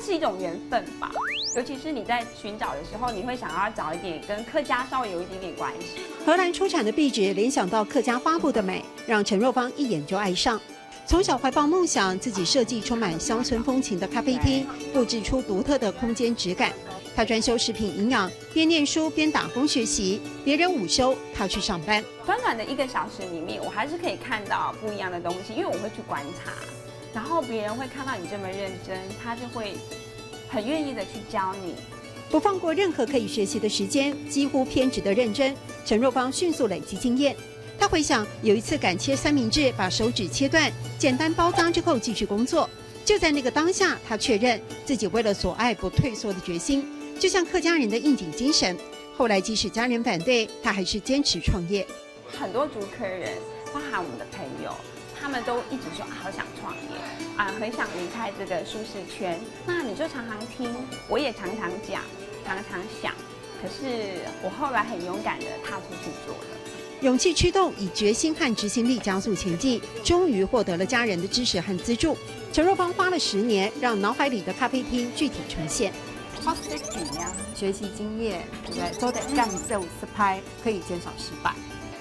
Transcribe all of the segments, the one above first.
是一种缘分吧。尤其是你在寻找的时候，你会想要找一点跟客家稍微有一点点关系。荷兰出产的壁纸联想到客家花布的美，让陈若芳一眼就爱上。从小怀抱梦想，自己设计充满乡村风情的咖啡厅，布置出独特的空间质感。他专修食品营养，边念书边打工学习，别人午休，他去上班。短短的1个小时里面，我还是可以看到不一样的东西，因为我会去观察，然后别人会看到你这么认真，他就会很愿意的去教你。不放过任何可以学习的时间，几乎偏执的认真。陈若芳迅速累积经验。他回想有一次赶切三明治，把手指切断，简单包扎之后继续工作。就在那个当下，他确认自己为了所爱不退缩的决心，就像客家人的应景精神。后来即使家人反对，他还是坚持创业。很多竹科人，包含我们的朋友，他们都一直说好想创业很想离开这个舒适圈。那你就常常听，我也常常讲，常常想。可是我后来很勇敢的踏出去做了。勇气驱动，以决心和执行力加速前进，终于获得了家人的支持和资助。陈若芳花了10年，让脑海里的咖啡厅具体呈现。学习经验，学习经验，对不对？都得干这50拍，可以减少失败。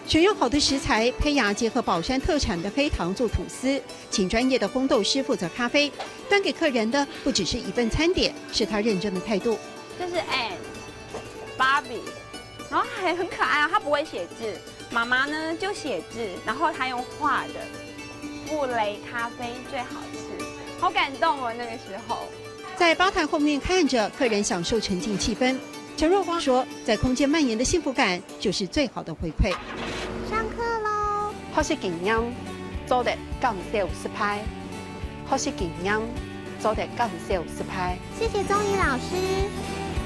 选用好的食材，胚芽结合宝山特产的黑糖做吐司，请专业的烘豆师负责咖啡，端给客人的不只是一份餐点，是他认真的态度。这是 Anne、Barbie， 然后还很可爱啊，他不会写字。妈妈呢就写字，然后她用画的。布雷咖啡最好吃，好感动哦！那个时候，在吧台后面看着客人享受沉浸气氛。陈若芳说，在空间蔓延的幸福感就是最好的回馈。上课喽！学习经验，做得干这50拍。学习经验，做得干这50拍。谢谢宗仪老师。